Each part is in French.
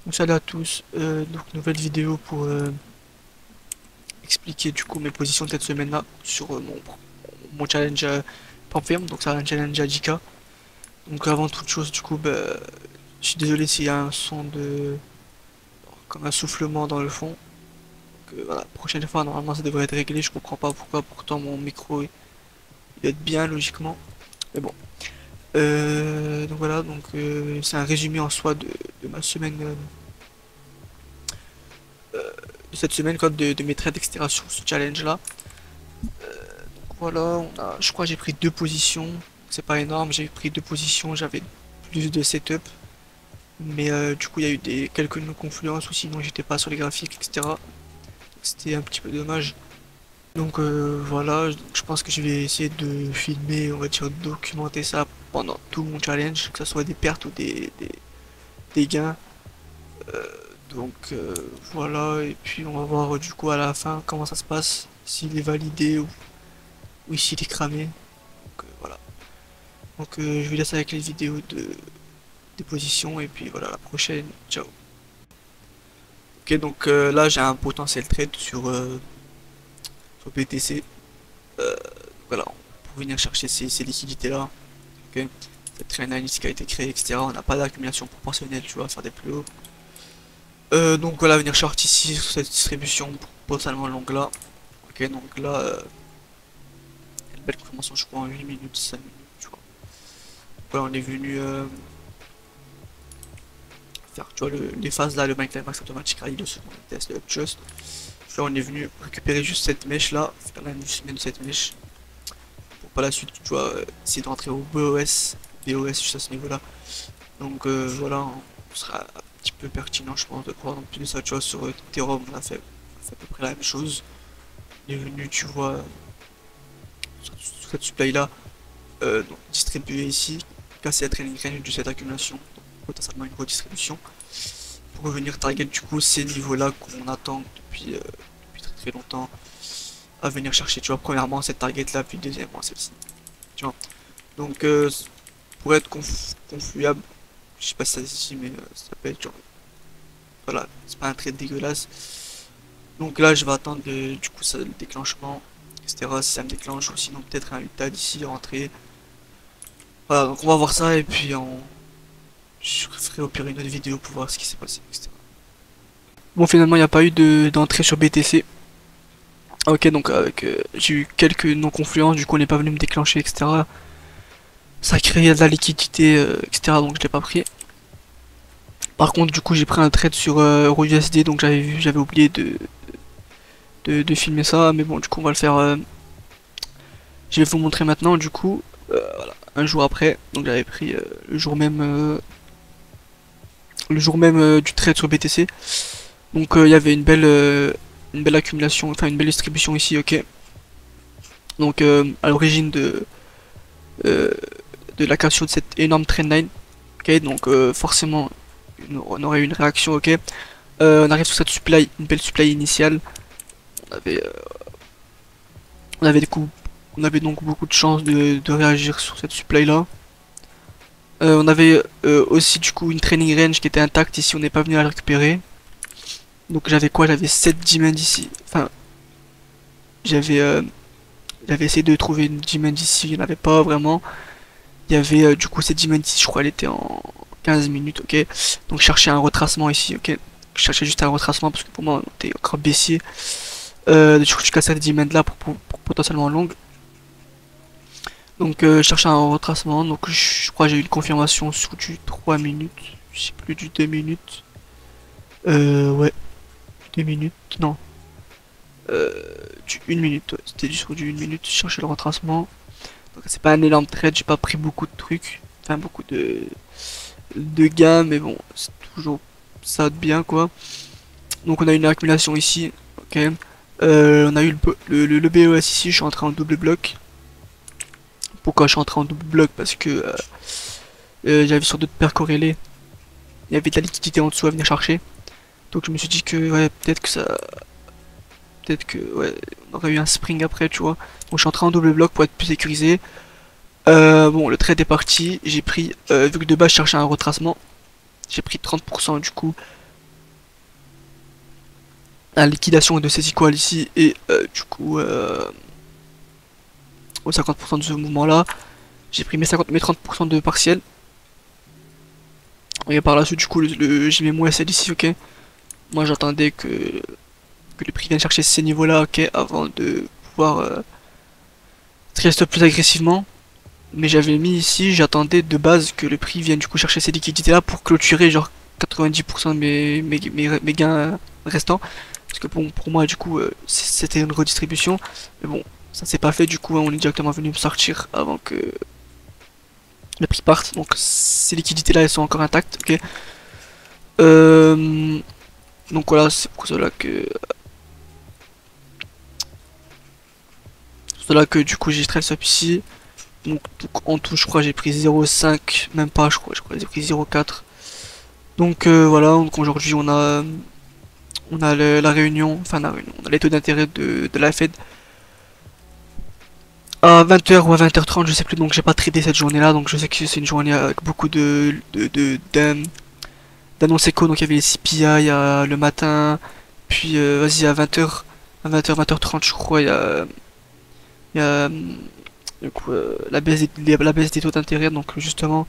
Donc salut à tous, donc nouvelle vidéo pour expliquer du coup mes positions de cette semaine-là sur mon challenge pompe ferme, donc c'est un challenge à 10K. Donc avant toute chose du coup, je suis désolé s'il y a un son de comme un soufflement dans le fond. Donc, voilà, prochaine fois normalement ça devrait être réglé, je comprends pas pourquoi pourtant mon micro il doit être bien logiquement. Mais bon. Donc voilà, donc c'est un résumé en soi de ma semaine de cette semaine quoi, de mes trades etc sur ce challenge là. Voilà, je crois que j'ai pris deux positions. C'est pas énorme, j'ai pris deux positions, j'avais plus de setup. Mais du coup, il y a eu quelques non-confluences ou sinon j'étais pas sur les graphiques, etc. C'était un petit peu dommage. Donc voilà, je pense que je vais essayer de filmer, on va dire documenter ça pendant tout mon challenge, que ce soit des pertes ou des gains. Donc voilà, et puis on va voir du coup à la fin comment ça se passe, s'il est validé ou s'il est cramé. Donc voilà. Donc je vous laisse avec les vidéos des positions et puis voilà la prochaine. Ciao. Ok donc là j'ai un potentiel trade sur BTC. Voilà, pour venir chercher ces liquidités là. Ok. Cette trend analyse qui a été créée, etc. On n'a pas d'accumulation proportionnelle, tu vois, à faire des plus hauts. Donc voilà, venir short ici sur cette distribution potentiellement longue là. Ok donc là une belle confirmation je crois en 8 minutes, 5 minutes, tu vois. Donc voilà on est venu faire tu vois les phases là, le Mind Climax automatique, le second test, le Uptrust. Là on est venu récupérer juste cette mèche là, faire la semaine de cette mèche. Pour par la suite tu vois essayer de rentrer au BOS juste à ce niveau là. Donc voilà, on sera un petit peu pertinent je pense de pouvoir en plus de ça tu vois sur Ethereum on a fait à peu près la même chose. On est venu tu vois sur cette supply là donc distribuer ici, casser la trailing range de cette accumulation, donc potentiellement une redistribution. Pour revenir target du coup ces niveaux là qu'on attend depuis très très longtemps à venir chercher tu vois premièrement cette target là puis deuxièmement celle-ci tu vois donc pour être confluable je sais pas si ça se dit mais ça peut être genre voilà c'est pas un trade dégueulasse donc là je vais attendre du coup ça le déclenchement etc si ça me déclenche ou sinon peut-être un UTAD ici rentrer voilà donc on va voir ça et puis je ferai au pire une autre vidéo pour voir ce qui s'est passé etc. Bon finalement il n'y a pas eu d'entrée sur BTC. Ok donc avec j'ai eu quelques non-confluences, du coup on n'est pas venu me déclencher etc. Ça a créé de la liquidité etc. donc je l'ai pas pris. Par contre du coup j'ai pris un trade sur EuroUSD donc j'avais oublié de filmer ça mais bon du coup on va le faire. Je vais vous montrer maintenant du coup voilà, un jour après donc j'avais pris le jour même du trade sur BTC. Donc il y avait une belle accumulation, enfin une belle distribution ici, ok. Donc à l'origine euh, de la création de cette énorme trendline, ok. Donc forcément on aurait eu une réaction, ok. On arrive sur cette supply, une belle supply initiale. On avait, euh, on avait, on avait donc beaucoup de chances de réagir sur cette supply là. On avait aussi du coup une training range qui était intacte ici, on n'est pas venu à la récupérer. Donc j'avais quoi? J'avais 7 diamants ici. Enfin, j'avais j'avais essayé de trouver une diamond ici, il n'y en avait pas vraiment. Il y avait du coup cette diamond ici, je crois elle était en 15 minutes, ok. Donc je cherchais un retracement ici, ok. Je cherchais juste un retracement parce que pour moi on était encore baissier. Du coup je cassais cette diamond là pour potentiellement longue. Donc je cherchais un retracement, donc je crois que j'ai eu une confirmation sous du 3 minutes. Je sais plus du 2 minutes. Ouais, 2 minutes, non. Euh, du 1 minute, ouais. C'était sur du 1 minute, je cherchais le retracement. Donc c'est pas un énorme trade, j'ai pas pris beaucoup de trucs, enfin beaucoup de gains, mais bon, c'est toujours ça de bien quoi. Donc on a une accumulation ici, ok. On a eu le BOS ici, je suis entré en double bloc. Pourquoi je suis entré en double bloc? Parce que j'avais sur d'autres paires corrélées, il y avait de la liquidité en dessous à venir chercher. Donc je me suis dit que ouais, peut-être que ouais, on aurait eu un spring après, tu vois. Donc je suis entré en double bloc pour être plus sécurisé. Bon, le trade est parti. J'ai pris, vu que de base je cherchais un retracement, j'ai pris 30% du coup. la liquidation de ces equals ici et du coup au 50% de ce mouvement là j'ai pris mes 30% de partiel et par la suite du coup j'ai mis mon SL ici, ok. Moi j'attendais que le prix vienne chercher ces niveaux là, ok, avant de pouvoir trader stop plus agressivement. Mais j'avais mis ici, j'attendais de base que le prix vienne du coup chercher ces liquidités là pour clôturer genre 90% de mes gains restants. Parce que pour moi du coup c'était une redistribution. Mais bon, ça s'est pas fait, du coup on est directement venu me sortir avant que le prix parte. Donc ces liquidités là elles sont encore intactes, ok. Donc voilà, c'est pour cela que du coup j'ai trail swap ici. Donc en tout je crois j'ai pris 0,5, même pas, je crois que j'ai pris 0,4. Donc voilà, donc aujourd'hui on a la réunion, enfin la réunion, on a les taux d'intérêt de la Fed à 20h ou à 20h30, je sais plus, donc j'ai pas tradé cette journée là, donc je sais que c'est une journée avec beaucoup d'annonces éco, donc il y avait les CPI le matin, puis vas-y à 20h, à 20h, 20h30 je crois, il y a du coup, la baisse des taux d'intérêt, donc justement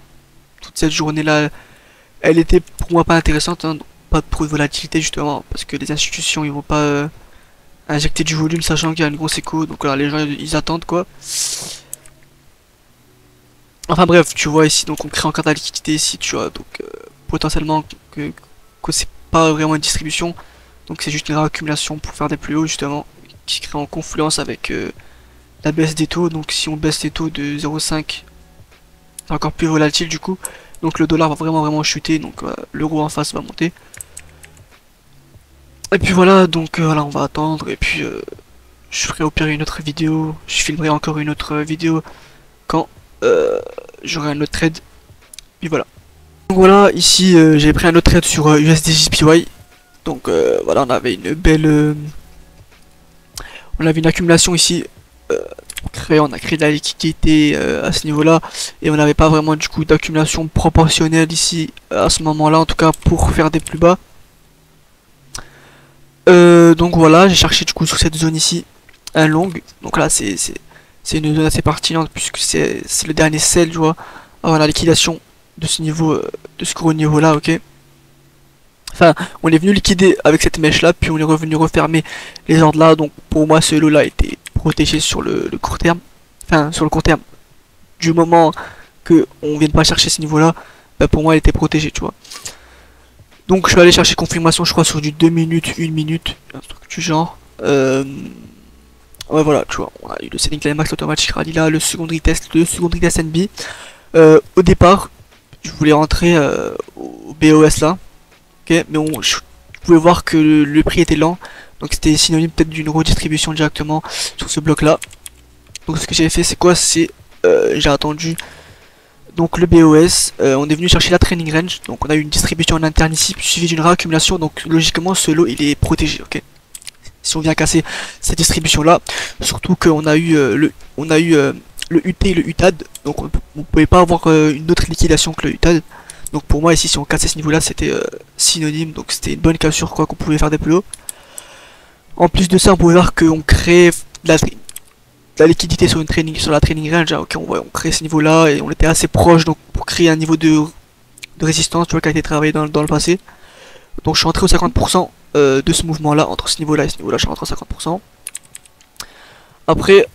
toute cette journée là elle était pour moi pas intéressante, hein, donc pas trop de volatilité justement, parce que les institutions ils vont pas injecter du volume sachant qu'il y a une grosse écho, donc voilà les gens ils attendent quoi. Enfin bref, tu vois ici, donc on crée encore de la liquidité ici, tu vois, donc potentiellement que c'est pas vraiment une distribution, donc c'est juste une réaccumulation pour faire des plus hauts justement, qui crée en confluence avec la baisse des taux. Donc si on baisse les taux de 0,5, c'est encore plus volatile du coup, donc le dollar va vraiment chuter, donc l'euro en face va monter. Et puis voilà, donc voilà, on va attendre, et puis je ferai au pire une autre vidéo, je filmerai encore une autre vidéo quand j'aurai un autre trade, puis voilà. Donc voilà, ici j'ai pris un autre trade sur USDJPY. Donc voilà, on avait une accumulation ici. On a créé de la liquidité à ce niveau-là. Et on n'avait pas vraiment du coup d'accumulation proportionnelle ici à ce moment-là, en tout cas pour faire des plus bas. Donc voilà, j'ai cherché du coup sur cette zone ici un long. Donc là c'est une zone assez pertinente puisque c'est le dernier sell, tu vois, avant la liquidation de ce niveau, de ce gros niveau là, ok. Enfin, on est venu liquider avec cette mèche là, puis on est revenu refermer les ordres là, donc pour moi ce lot là était protégé sur le court terme, enfin sur le court terme, du moment que on vienne pas chercher ce niveau là, bah, pour moi il était protégé, tu vois. Donc je suis allé chercher confirmation, je crois sur du 2 minutes, 1 minute, un truc du genre. Ouais voilà, tu vois, on a eu le selling climax automatique rally là, le second retest NB. Au départ, je voulais rentrer au BOS là, ok, mais je pouvais voir que le prix était lent, donc c'était synonyme peut-être d'une redistribution directement sur ce bloc là. Donc ce que j'avais fait c'est quoi, c'est j'ai attendu donc le BOS, on est venu chercher la training range, donc on a eu une distribution en interne ici suivi d'une réaccumulation, donc logiquement ce lot il est protégé, ok. Si on vient casser cette distribution là, surtout qu'on a eu le UT et le UTAD, donc on pouvait pas avoir une autre liquidation que le UTAD. Donc pour moi ici si on cassait ce niveau là c'était synonyme, donc c'était une bonne cassure quoi, qu'on pouvait faire des plus hauts. En plus de ça on pouvait voir qu'on crée de la liquidité sur la training range, hein, ok, on crée ce niveau là et on était assez proche donc pour créer un niveau de résistance, tu vois, qui a été travaillé dans le passé. Donc je suis entré au 50% de ce mouvement là, entre ce niveau là et ce niveau là je suis rentré au 50%. Après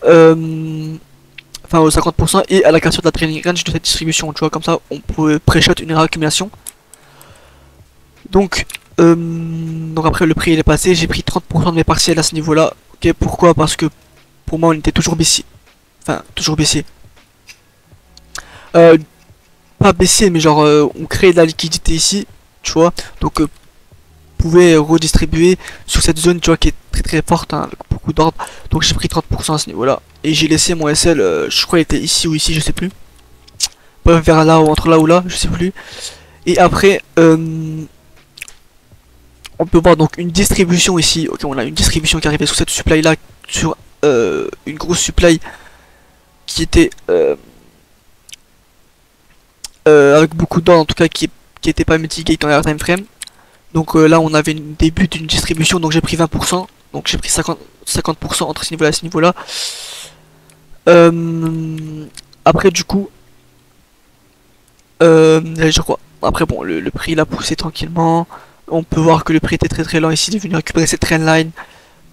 enfin au 50% et à la cassure de la trailing range de cette distribution, tu vois, comme ça on peut pré-shot une réaccumulation. Donc après le prix il est passé, j'ai pris 30% de mes partiels à ce niveau là, ok. Pourquoi? Parce que pour moi on était toujours baissier, enfin toujours baissier, pas baissier mais genre on crée de la liquidité ici, tu vois, donc pouvait redistribuer sur cette zone, tu vois, qui est très forte, hein, avec beaucoup d'ordre. Donc j'ai pris 30% à ce niveau là et j'ai laissé mon SL, je crois il était ici ou ici, je sais plus, bref vers là ou entre là ou là, je sais plus. Et après on peut voir donc une distribution ici, ok, on a une distribution qui arrivait sur cette supply là, sur une grosse supply qui était avec beaucoup d'ordre, en tout cas qui était pas mitigate dans la time frame. Donc là on avait une début d'une distribution, donc j'ai pris 20%, donc j'ai pris 50% entre ce niveau-là et ce niveau-là. Après du coup, je crois. Après bon, le prix il a poussé tranquillement. On peut voir que le prix était très très lent ici, il est venu récupérer cette trendline.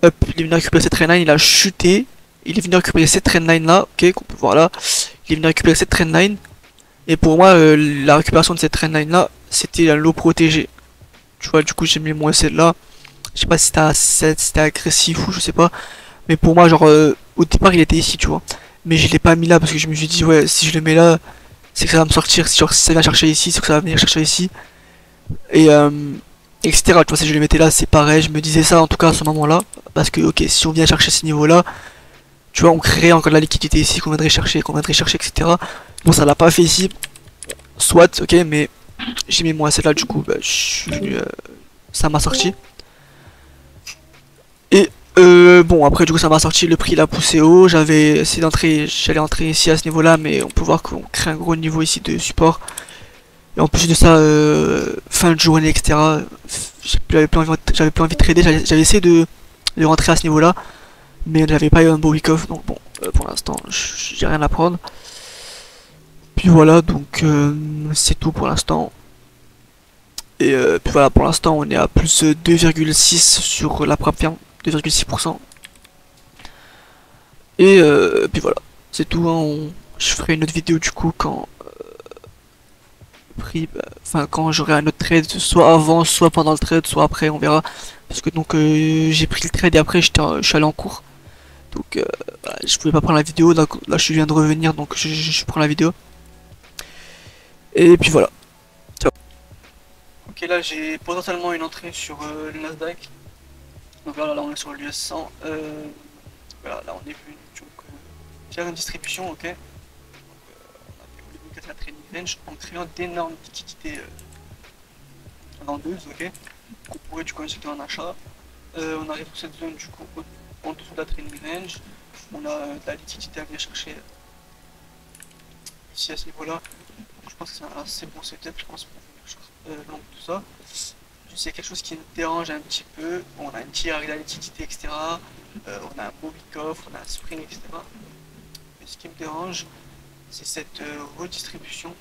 Hop, il est venu récupérer cette trendline, il a chuté. Il est venu récupérer cette trendline là, ok, qu'on peut voir là. Il est venu récupérer cette trendline. Et pour moi, la récupération de cette trendline là, c'était un lot protégé. Tu vois, du coup j'ai mis moins celle-là. Je sais pas si c'était agressif ou je sais pas. Mais pour moi, genre, au départ, il était ici, tu vois. Mais je l'ai pas mis là parce que je me suis dit, ouais, si je le mets là, c'est que ça va me sortir. Genre, si ça vient chercher ici, c'est que ça va venir chercher ici. Et, etc. Tu vois, si je le mettais là, c'est pareil. Je me disais ça en tout cas à ce moment-là. Parce que, ok, si on vient chercher ce niveau-là, tu vois, on créerait encore de la liquidité ici qu'on viendrait chercher, etc. Bon, ça l'a pas fait ici. Soit, ok, mais j'ai mis moins celle-là, du coup, bah, je suis venu, ça m'a sorti. Et bon, après du coup ça m'a sorti, le prix l'a poussé haut, j'avais essayé d'entrer, j'allais entrer ici à ce niveau là, mais on peut voir qu'on crée un gros niveau ici de support. Et en plus de ça, fin de journée, etc. J'avais plus envie de trader, j'avais essayé de rentrer à ce niveau là, mais j'avais pas eu un beau week off, donc bon, pour l'instant j'ai rien à prendre. Puis voilà, donc c'est tout pour l'instant. Et puis voilà, pour l'instant on est à plus 2,6 sur la prop firme, 2,6%. Et puis voilà, c'est tout, hein, je ferai une autre vidéo du coup quand enfin quand j'aurai un autre trade, soit avant, soit pendant le trade, soit après, on verra. Parce que donc j'ai pris le trade et après je suis allé en cours. Donc voilà, je pouvais pas prendre la vidéo, donc là je viens de revenir donc je prends la vidéo. Et puis voilà. Ciao. Ok, là j'ai potentiellement une entrée sur le Nasdaq. Donc là on est sur l'US 100. Voilà, là on est venu donc, faire une distribution, ok. La trading range en créant d'énormes liquidités vendeuses, ok, qu'on pourrait du coup injecter en achat. On arrive sur cette zone du coup en dessous de la trading range. On a de la liquidité à venir chercher ici à ce niveau là. Je pense que c'est un assez bon setup, je pense, pour venir long tout ça. Juste il y a quelque chose qui me dérange un petit peu. Bon, on a une tier avec la liquidité, etc. On a un beau week off, on a un spring, etc. Mais ce qui me dérange, c'est cette redistribution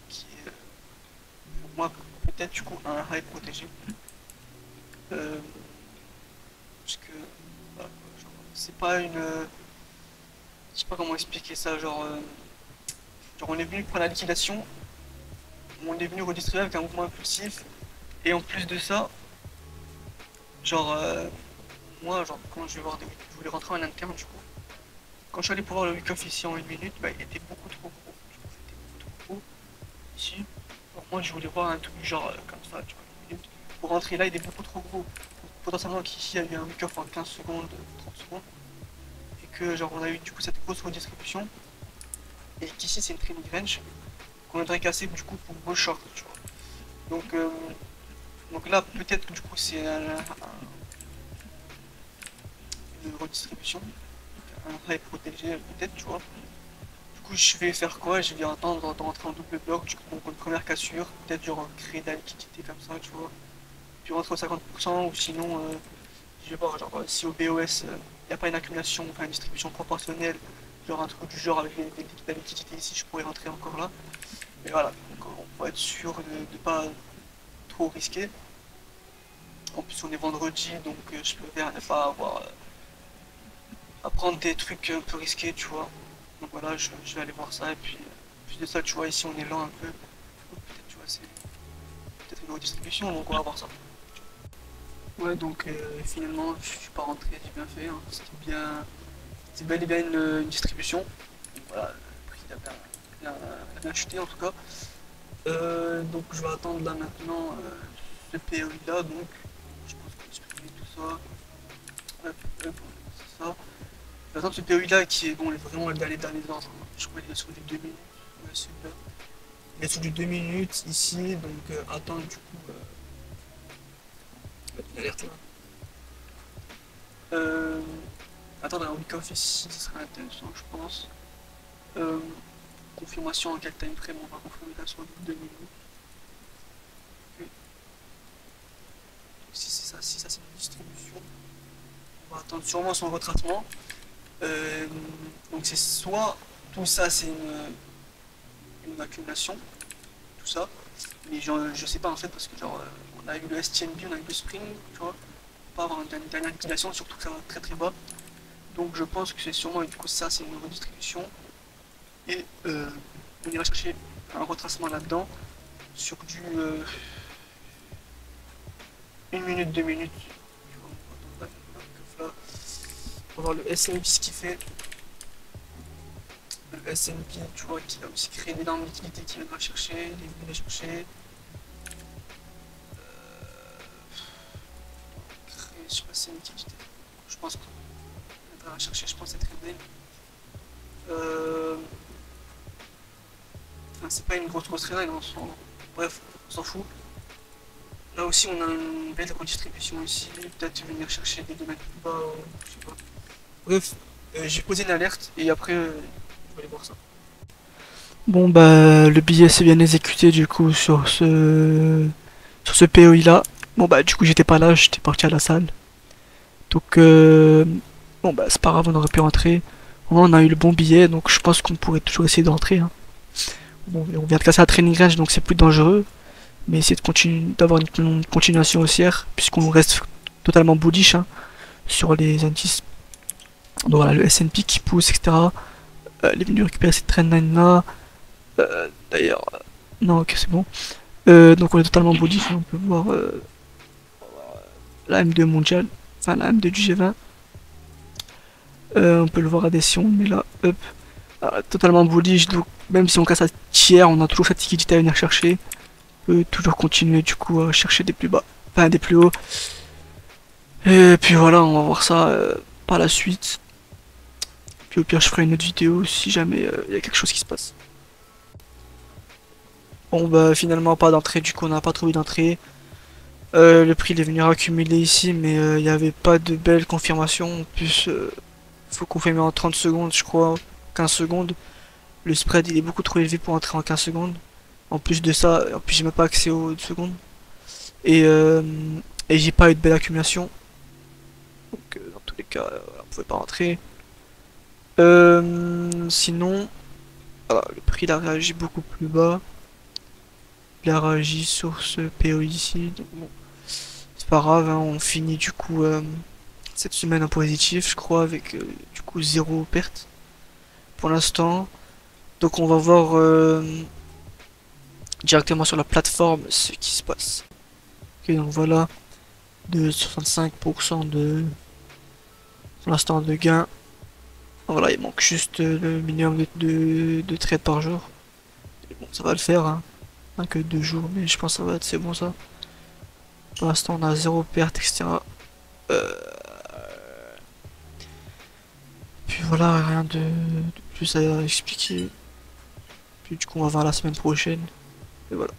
qui est pour moi peut-être du coup un high protégé. Parce que voilà, c'est pas une. Je sais pas comment expliquer ça, genre on est venu prendre la liquidation, on est venu redistribuer avec un mouvement impulsif, et en plus de ça, genre moi genre quand je voulais rentrer en interne du coup, quand je suis allé pour voir le week-off ici en 1 minute, bah il était beaucoup trop gros. Du coup c'était beaucoup trop gros ici. Donc moi je voulais voir un truc genre comme ça, tu vois, 1 minute. Pour rentrer là il est beaucoup trop gros. Potentiellement qu'ici il y a eu un week-off en 15 secondes, 30 secondes, et que genre on a eu du coup cette grosse redistribution, et qu'ici c'est une trading range qu'on voudrait casser du coup pour gros short, tu vois. Donc là peut-être que du coup c'est une redistribution, un high protégé peut-être, tu vois. Du coup je vais faire quoi? Je vais attendre d'entrer en double bloc, du coup donc une première cassure, peut-être genre créer de la liquidité comme ça, tu vois. Puis rentrer au 50% ou sinon je vais voir genre si au BOS il n'y a pas une accumulation, enfin une distribution proportionnelle, genre un truc du genre avec la liquidité ici, je pourrais rentrer encore là. Mais voilà, donc, on pourrait être sûr de ne pas trop risquer. En plus on est vendredi, donc je préfère ne pas avoir à prendre des trucs un peu risqués, tu vois. Donc voilà, je vais aller voir ça, et puis plus de ça, tu vois, ici on est lent un peu. Peut-être, tu vois, c'est peut-être une redistribution, donc on va voir ça. Ouais, donc finalement, je suis pas rentré, j'ai bien fait, hein. C'est bel et bien une distribution. Donc, voilà, le prix a bien chuté en tout cas. Donc je vais attendre là maintenant ce POI là, donc je pense que je vais supprimer tout ça. Hop, hop, c'est ça. Je vais attendre ce POI là qui est bon, vraiment dans les derniers ordres. Je crois qu'il est sur du 2 minutes. Ouais, super. Il est sur du 2 minutes ici, donc attendre du coup l'alerte là. Euh, Attendre un week-off ici, ça serait intéressant, je pense. Euh, Confirmation en quel time frame on va confirmer là sur 2 minutes. Okay. si ça c'est une distribution. On va attendre sûrement son retraitement. Euh, donc c'est soit tout ça c'est une accumulation, tout ça. Mais genre, je sais pas en fait parce que genre on a eu le STNB, on a eu le Spring, tu vois. Pas avoir une dernière accumulation, surtout que ça va très très bas. Donc je pense que c'est sûrement du coup ça c'est une redistribution. Et on ira chercher un retracement là-dedans sur du 1 minute, 2 minutes. On va voir le SNP ce qu'il fait. Le SNP, tu vois, qui a aussi créé d'énormes liquidités qui viendra chercher, les chercher. Créer sur la liquidité. Je pense qu'on viendra chercher, je pense, cette trading. Enfin, c'est pas une grosse trading, bref, on s'en fout. Là aussi, on a une belle redistribution ici. Peut-être venir chercher des domaines plus bas, je sais pas. Bref, j'ai posé une alerte et après, je vais aller voir ça. Bon bah le billet s'est bien exécuté du coup sur ce POI là. Bon bah du coup j'étais pas là, j'étais parti à la salle. Donc bon bah c'est pas grave, on aurait pu rentrer. Au moins on a eu le bon billet donc je pense qu'on pourrait toujours essayer de rentrer. Hein. Bon on vient de casser la training range donc c'est plus dangereux. Mais essayer de continuer d'avoir une continuation haussière puisqu'on reste totalement bullish hein, sur les indices. Donc voilà le S&P qui pousse etc. Il est venu récupérer cette trendline là. D'ailleurs non ok c'est bon. Donc on est totalement bullish, on peut voir la M2 mondiale, enfin la M2 du G20. On peut le voir à des sions, mais là, hop, totalement bullish, donc même si on casse à tiers, on a toujours cette liquidité à venir chercher. On peut toujours continuer du coup à chercher des plus bas, enfin des plus hauts. Et puis voilà, on va voir ça par la suite. Puis au pire, je ferai une autre vidéo si jamais il y a quelque chose qui se passe. Bon bah finalement pas d'entrée, du coup on n'a pas trouvé d'entrée. Le prix il est venu accumuler ici, mais il n'y avait pas de belle confirmation. En plus, faut confirmer en 30 secondes, je crois, 15 secondes. Le spread il est beaucoup trop élevé pour entrer en 15 secondes. En plus de ça, en plus j'ai même pas accès aux secondes. Et, euh, et j'ai pas eu de belle accumulation. Donc dans tous les cas, on pouvait pas rentrer. Sinon, voilà, le prix il a réagi beaucoup plus bas. Il a réagi sur ce PO ici. Donc bon, c'est pas grave, hein, on finit du coup cette semaine en positif, je crois, avec du coup zéro perte pour l'instant. Donc on va voir directement sur la plateforme ce qui se passe. Ok, donc voilà, de 65% de pour l'instant de gain. Voilà, il manque juste le minimum de trades par jour. Et bon, ça va le faire, hein. Pas que 2 jours, mais je pense que ça va être c'est bon ça. Pour l'instant, on a zéro perte, etc. Euh, Puis voilà, rien de plus à expliquer. Puis du coup, on va voir la semaine prochaine. Et voilà.